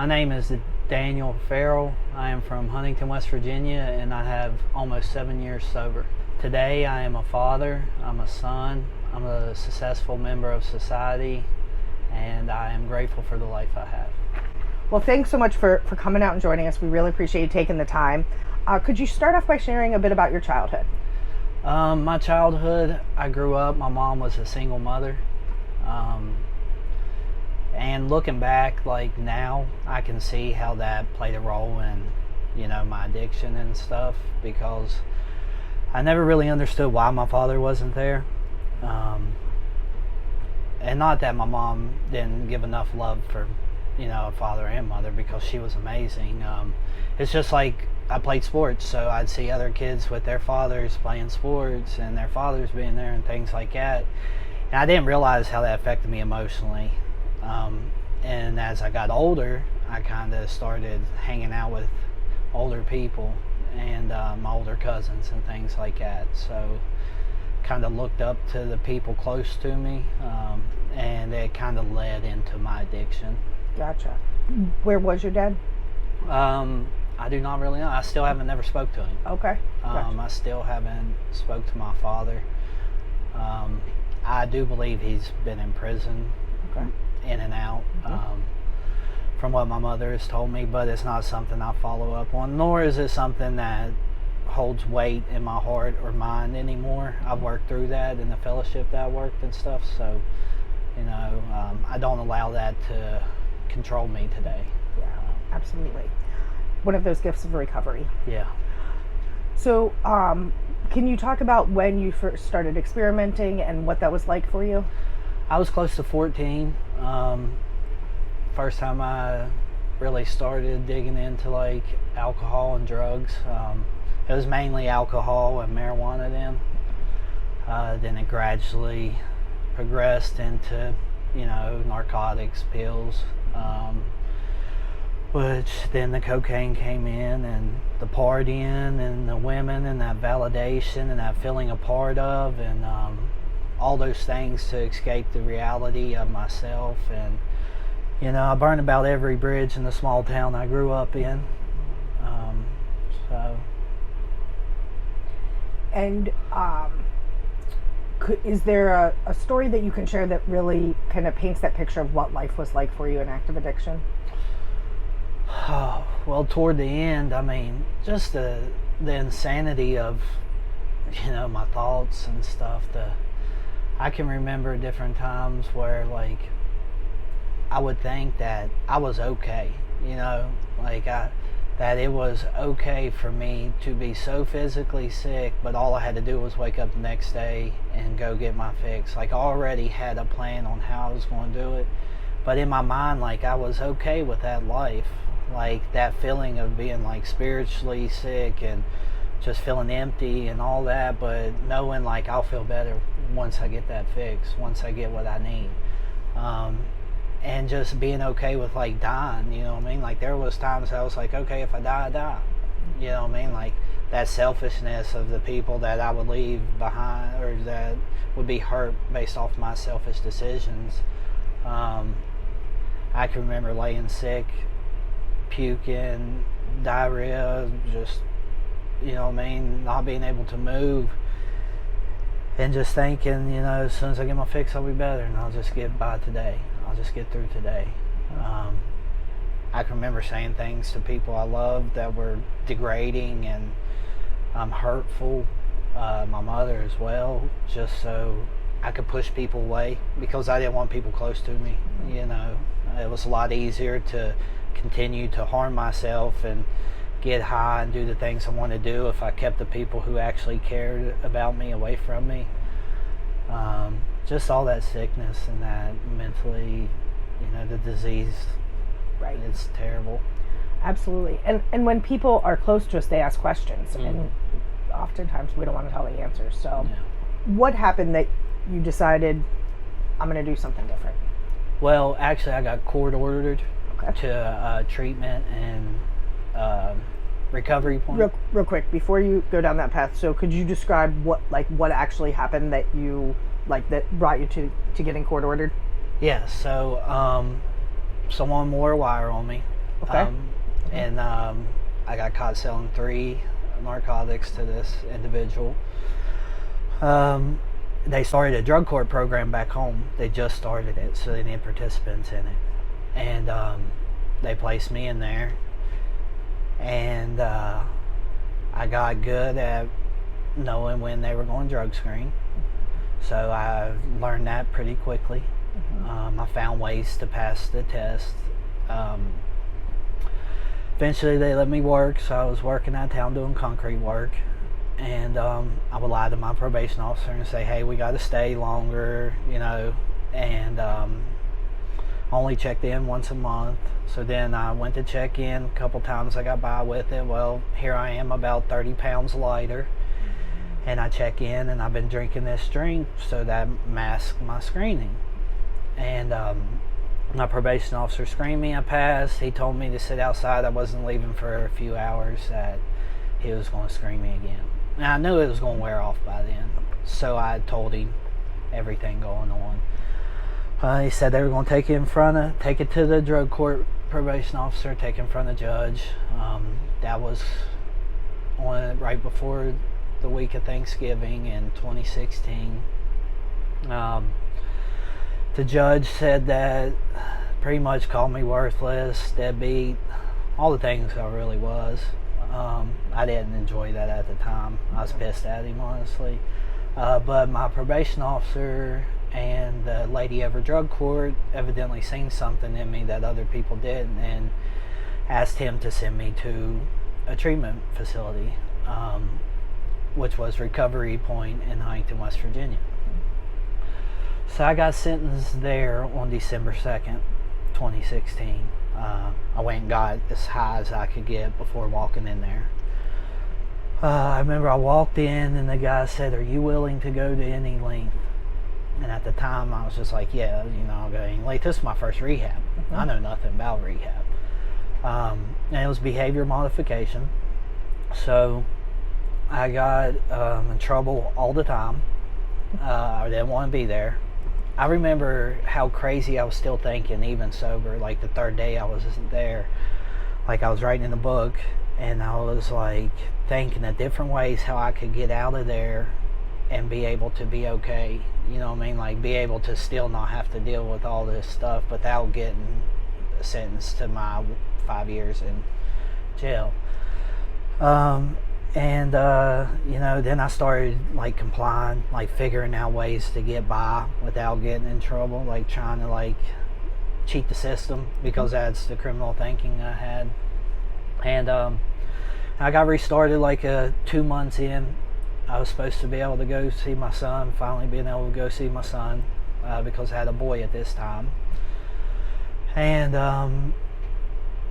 My name is Daniel Farrell. I am from Huntington, West Virginia, and I have almost 7 years sober. Today I am a father, I'm a son, I'm a successful member of society, and I am grateful for the life I have. Well, thanks so much for coming out and joining us. We really appreciate you taking the time. Could you start off by sharing a bit about your childhood? My childhood, I grew up, my mom was a single mother. And looking back, like now, I can see how that played a role in, my addiction and stuff, because I never really understood why my father wasn't there. And not that my mom didn't give enough love for, a father and mother, because she was amazing. It's just like I played sports, so I'd see other kids with their fathers playing sports and their fathers being there and things like that. And I didn't realize how that affected me emotionally. And as I got older, I kind of started hanging out with older people and my older cousins and things like that. So kind of looked up to the people close to me, and it kind of led into my addiction. Gotcha. Where was your dad? I do not really know. I still haven't never spoke to him. Okay. Gotcha. I still haven't spoke to my father. I do believe he's been in prison. Okay. In and out, from what my mother has told me, but it's not something I follow up on, nor is it something that holds weight in my heart or mind anymore. I've worked through that in the fellowship that I worked and stuff, so I don't allow that to control me today. Yeah, absolutely. One of those gifts of recovery. Yeah. So can you talk about when you first started experimenting and what that was like for you? I was close to 14. First time I really started digging into like alcohol and drugs. It was mainly alcohol and marijuana then. Then it gradually progressed into, narcotics, pills, which then the cocaine came in, and the partying and the women and that validation and that feeling a part of, and all those things to escape the reality of myself. And I burned about every bridge in the small town I grew up in. And is there a story that you can share that really kind of paints that picture of what life was like for you in active addiction? Oh, well, toward the end, just the insanity of my thoughts and stuff. I can remember different times where like I would think that I was okay, that it was okay for me to be so physically sick, but all I had to do was wake up the next day and go get my fix. Like I already had a plan on how I was going to do it, but in my mind, like I was okay with that life, like that feeling of being like spiritually sick and just feeling empty and all that, but knowing like I'll feel better once I get that fix, once I get what I need. And just being okay with like dying, Like there was times I was like, okay, if I die, I die. Like that selfishness of the people that I would leave behind or that would be hurt based off my selfish decisions. I can remember laying sick, puking, diarrhea, just not being able to move, and just thinking, as soon as I get my fix, I'll be better, and I'll just get by today. I'll just get through today. I can remember saying things to people I loved that were degrading and hurtful. My mother as well, just so I could push people away, because I didn't want people close to me. It was a lot easier to continue to harm myself and get high and do the things I want to do if I kept the people who actually cared about me away from me. Just all that sickness and that mentally, the disease, right? It's terrible. Absolutely. And when people are close to us, they ask questions, and oftentimes we don't want to tell the answers. So what happened that you decided, I'm going to do something different? Well, actually I got court ordered to treatment and recovery point. Real quick, before you go down that path, so could you describe what actually happened that you that brought you to getting court ordered? Yeah, so someone wore a wire on me, Okay. And I got caught selling 3 narcotics to this individual. They started a drug court program back home. They just started it, so they need participants in it. And they placed me in there. And I got good at knowing when they were going drug screen. So I learned that pretty quickly. I found ways to pass the test. Eventually they let me work, so I was working out of town doing concrete work. And I would lie to my probation officer and say, hey, we got to stay longer, you know, and only checked in once a month. So then I went to check in a couple times. I got by with it. Well, here I am about 30 pounds lighter. And I check in, and I've been drinking this drink, so that masked my screening. And my probation officer screened me. I passed. He told me to sit outside. I wasn't leaving for a few hours, that he was going to screen me again. And I knew it was going to wear off by then, so I told him everything going on. He said they were going to take it to the drug court probation officer, take it in front of the judge. That was right before the week of Thanksgiving in 2016. The judge said that, pretty much called me worthless, deadbeat, all the things I really was. I didn't enjoy that at the time. I was pissed at him, honestly. But my probation officer and the lady of her drug court evidently seen something in me that other people didn't, and asked him to send me to a treatment facility, which was Recovery Point in Huntington, West Virginia. So I got sentenced there on December 2nd, 2016. I went and got as high as I could get before walking in there. I remember I walked in and the guy said, are you willing to go to any length? And at the time I was just like, yeah, you know, I'll go to any length. This is my first rehab. I know nothing about rehab. And it was behavior modification. So I got in trouble all the time. I didn't want to be there. I remember how crazy I was still thinking, even sober. Like the third day I was there, like I was writing in a book, and I was like thinking of different ways how I could get out of there and be able to be okay. You know what I mean? Like be able to still not have to deal with all this stuff without getting sentenced to my 5 years in jail. And you know, then I started like complying, like figuring out ways to get by without getting in trouble, like trying to like cheat the system, because that's the criminal thinking I had. And I got restarted like 2 months in. I was supposed to be able to go see my son, finally being able to go see my son, because I had a boy at this time. And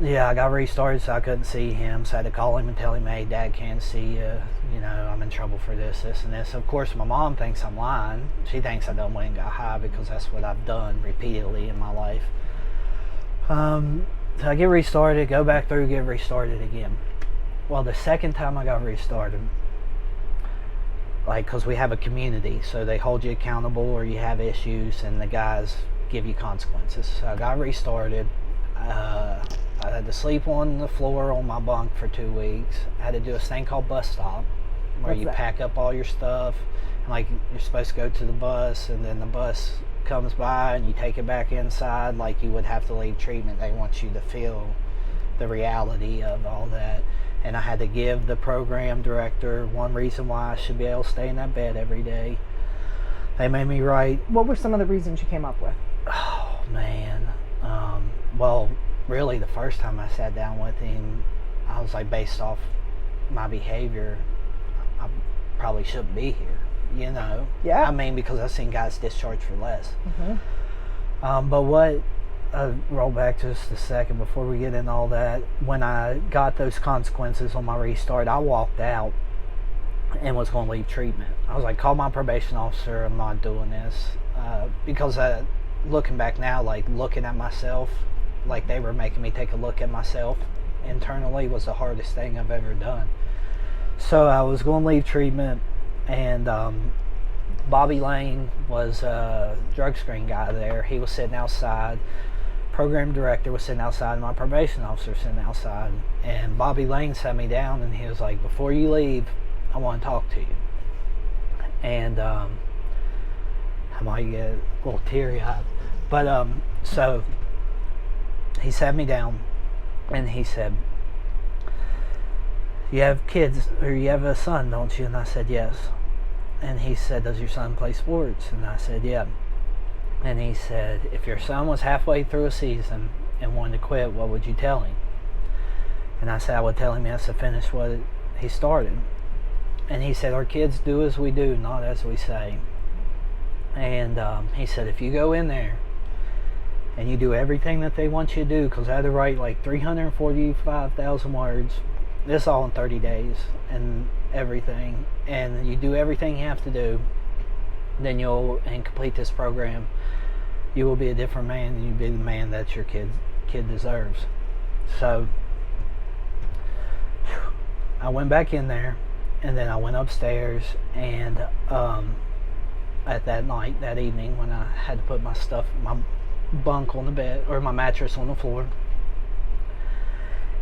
yeah, I got restarted, so I couldn't see him, so I had to call him and tell him, hey, Dad can't see you, you know, I'm in trouble for this, and this. Of course, my mom thinks I'm lying. She thinks I done went and got high, because that's what I've done repeatedly in my life. So I get restarted, go back through, get restarted again. Well, the second time I got restarted, like, because we have a community, so they hold you accountable or you have issues, and the guys give you consequences. So I got restarted. I had to sleep on the floor on my bunk for 2 weeks. I had to do a thing called bus stop, where What's you that? pack up all your stuff, and like you're supposed to go to the bus, and then the bus comes by and you take it back inside like you would have to leave treatment. They want you to feel the reality of all that. And I had to give the program director one reason why I should be able to stay in that bed every day. They made me write. What were some of the reasons you came up with? Oh man. Well, really the first time I sat down with him, I was like, based off my behavior, I probably shouldn't be here, you know? Yeah. I mean, because I've seen guys discharged for less. But what, roll back just a second before we get into all that. When I got those consequences on my restart, I walked out and was going to leave treatment. I was like, call my probation officer, I'm not doing this. Because looking back now, like looking at myself, like they were making me take a look at myself internally, was the hardest thing I've ever done. So I was going to leave treatment, and Bobby Lane was a drug screen guy there. He was sitting outside, program director was sitting outside, and my probation officer sitting outside, and Bobby Lane sat me down, and he was like, "Before you leave, I want to talk to you." And I might get a little teary-eyed, but so he sat me down, and he said, "You have kids, or you have a son, don't you?" And I said, "Yes." And he said, "Does your son play sports?" And I said, "Yeah." And he said, "If your son was halfway through a season and wanted to quit, what would you tell him?" And I said, "I would tell him he has to finish what he started." And he said, "Our kids do as we do, not as we say." And he said, "If you go in there and you do everything that they want you to do," because I had to write like 345,000 words, this all in 30 days and everything, and you do everything you have to do, then and complete this program, you will be a different man, and you'll be the man that your kid deserves. So I went back in there, and then I went upstairs, and at that evening, when I had to put my bunk on the bed, or my mattress on the floor,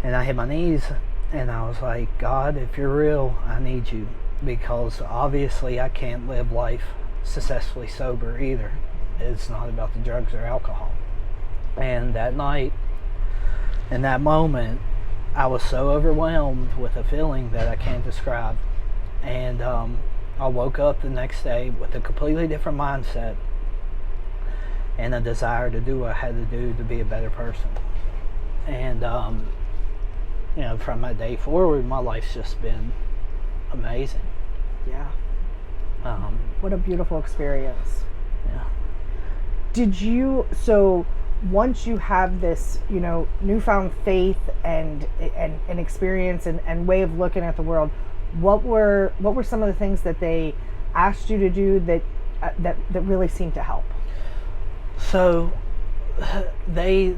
and I hit my knees, and I was like, "God, if you're real, I need you, because obviously I can't live life successfully sober either. It's not about the drugs or alcohol." And that night, in that moment, I was so overwhelmed with a feeling that I can't describe. And I woke up the next day with a completely different mindset and a desire to do what I had to do to be a better person. And from that day forward, my life's just been amazing. Yeah. What a beautiful experience. Yeah. So once you have this, newfound faith and experience and way of looking at the world, what were some of the things that they asked you to do that really seemed to help? So they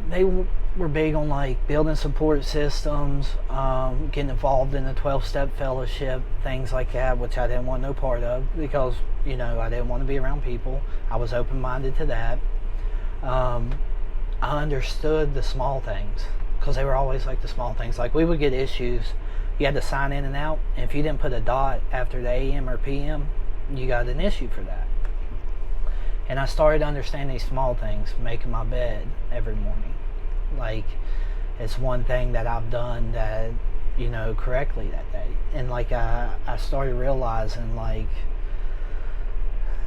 were big on like building support systems, getting involved in the 12-step fellowship, things like that, which I didn't want no part of, because I didn't want to be around people. I was open-minded to that. I understood the small things, because they were always like the small things. Like, we would get issues, you had to sign in and out, and if you didn't put a dot after the AM or PM, you got an issue for that. And I started understanding these small things, making my bed every morning. Like, it's one thing that I've done that, correctly that day. And like, I started realizing like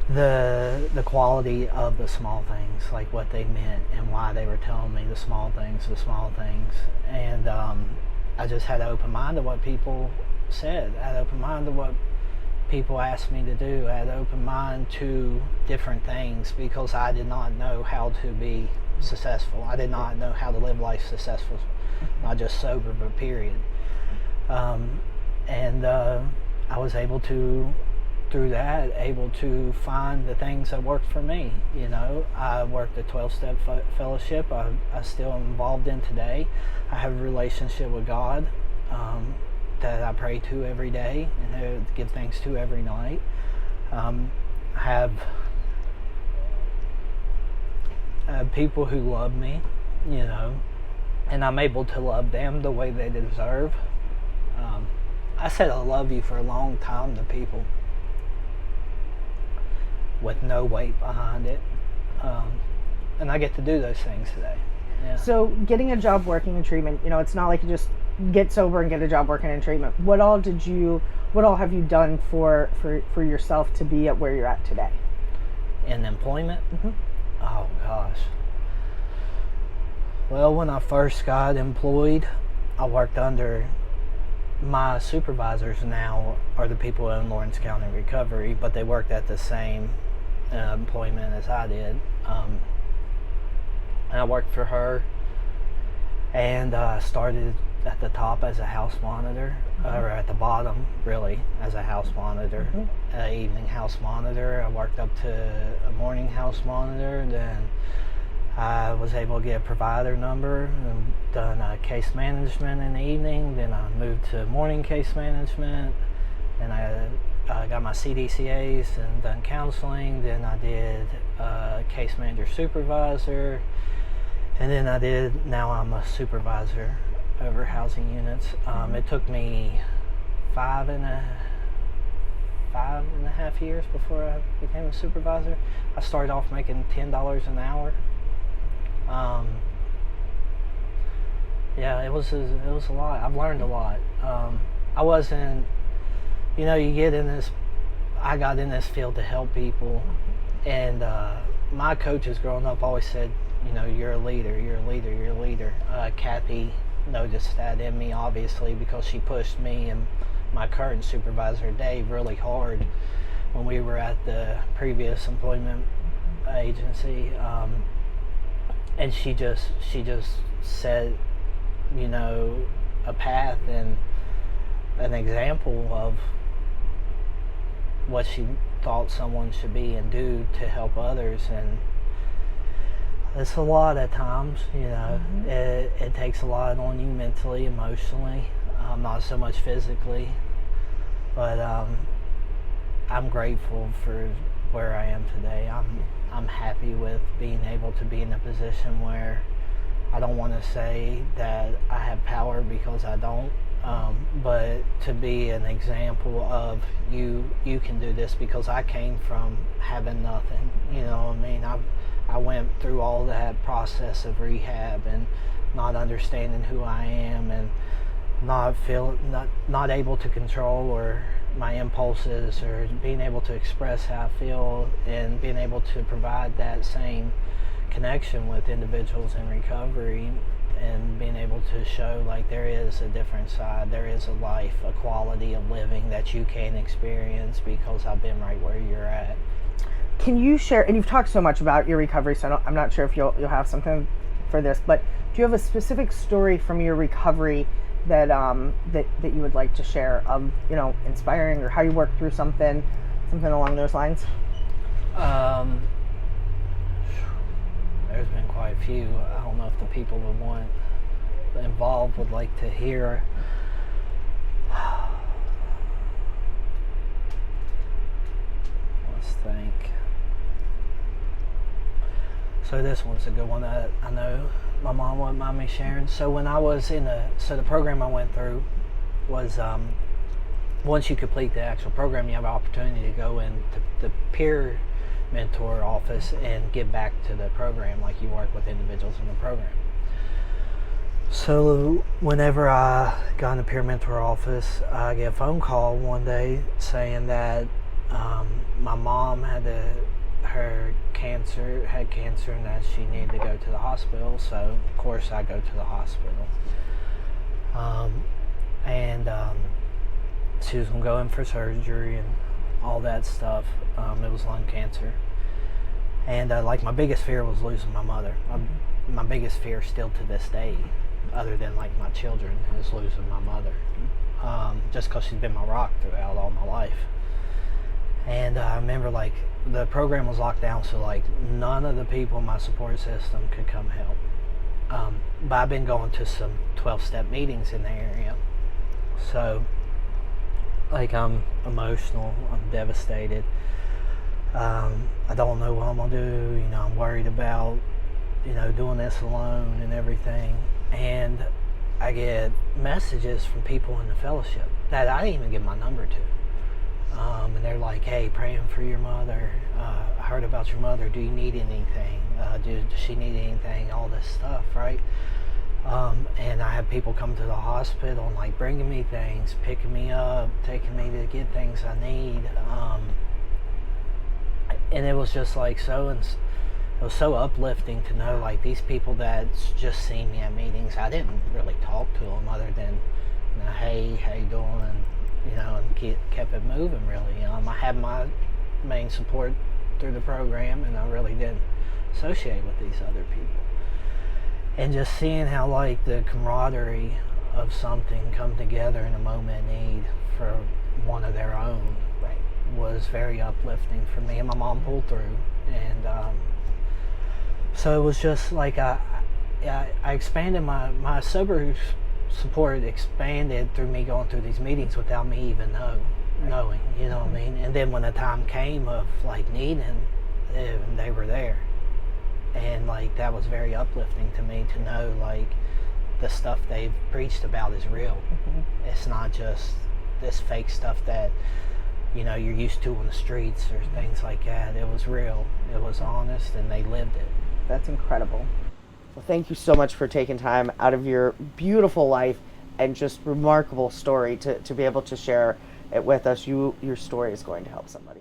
the quality of the small things, like what they meant and why they were telling me the small things. And I just had an open mind to what people said. I had an open mind to what people asked me to do. I had an open mind to different things, because I did not know how to be successful. I did not know how to live life successful, not just sober, but period. I was able to, through that, find the things that worked for me. I worked the 12-step fellowship. I still am involved in today. I have a relationship with God that I pray to every day and give thanks to every night. I have people who love me, and I'm able to love them the way they deserve. I said I love you for a long time to people with no weight behind it, and I get to do those things today. Yeah. So getting a job working in treatment, it's not like you just get sober and get a job working in treatment. What all have you done for yourself to be at where you're at today? In employment? Mm-hmm. Oh gosh. Well, when I first got employed, I worked under my supervisors. Now are the people in Lawrence County Recovery, but they worked at the same employment as I did. And I worked for her, and started at the top as a house monitor, or at the bottom really as a house monitor, evening house monitor. I worked up to a morning house monitor, then I was able to get a provider number and done case management in the evening. Then I moved to morning case management, and I got my CDCAs and done counseling. Then I did case manager supervisor, And then now I'm a supervisor over housing units. It took me five and a half years before I became a supervisor. I started off making $10 an hour. Yeah, it was a lot. I've learned a lot. I wasn't, you get in this. I got in this field to help people, and my coaches growing up always said, you're a leader, you're a leader, you're a leader. Kathy noticed that in me, obviously, because she pushed me and my current supervisor, Dave, really hard when we were at the previous employment agency. And she just set, a path and an example of what she thought someone should be and do to help others. And it's a lot at times, it takes a lot on you mentally, emotionally, not so much physically, but I'm grateful for where I am today. I'm happy with being able to be in a position where I don't want to say that I have power, because I don't, but to be an example of you can do this, because I came from having nothing, I went through all that process of rehab and not understanding who I am, and not able to control or my impulses, or being able to express how I feel, and being able to provide that same connection with individuals in recovery, and being able to show like there is a different side, there is a life, a quality of living that you can experience because I've been right where you're at. Can you share, and you've talked so much about your recovery, so I'm not sure if you'll have something for this, but do you have a specific story from your recovery that that you would like to share of, inspiring, or how you worked through something along those lines? There's been quite a few. I don't know if the people involved would like to hear. Let's think. So this one's a good one that I know my mom wouldn't mind me sharing. So when I was the program I went through was, once you complete the actual program, you have an opportunity to go into the peer mentor office and give back to the program, like you work with individuals in the program. So whenever I got in the peer mentor office, I get a phone call one day saying that my mom had cancer, and that she needed to go to the hospital. So of course I go to the hospital, and she was gonna go in for surgery and all that stuff. It was lung cancer, and like my biggest fear was losing my mother. My biggest fear still to this day, other than like my children, is losing my mother, just because she's been my rock throughout all my life. And I remember like the program was locked down, so like none of the people in my support system could come help. But I've been going to some 12-step meetings in the area, so like I'm emotional, I'm devastated. I don't know what I'm gonna do. I'm worried about doing this alone and everything. And I get messages from people in the fellowship that I didn't even give my number to. And they're like, hey, praying for your mother. I heard about your mother. Do you need anything? Does she need anything? All this stuff, right? And I have people come to the hospital and like bringing me things, picking me up, taking me to get things I need. And it was just like it was so uplifting to know like these people that just seen me at meetings. I didn't really talk to them other than, hey, how you doing? And kept it moving, really. I had my main support through the program, and I really didn't associate with these other people. And just seeing how like the camaraderie of something come together in a moment of need for one of their own was very uplifting for me. And my mom pulled through, and so it was just like I expanded my sober support expanded through me going through these meetings without me even knowing, what I mean? And then when the time came of like needing, they were there. And like that was very uplifting to me to know like the stuff they've preached about is real. It's not just this fake stuff that you're used to on the streets or things like that. It was real, it was honest, and they lived it. That's incredible. Well, thank you so much for taking time out of your beautiful life and just remarkable story to be able to share it with us. Your story is going to help somebody.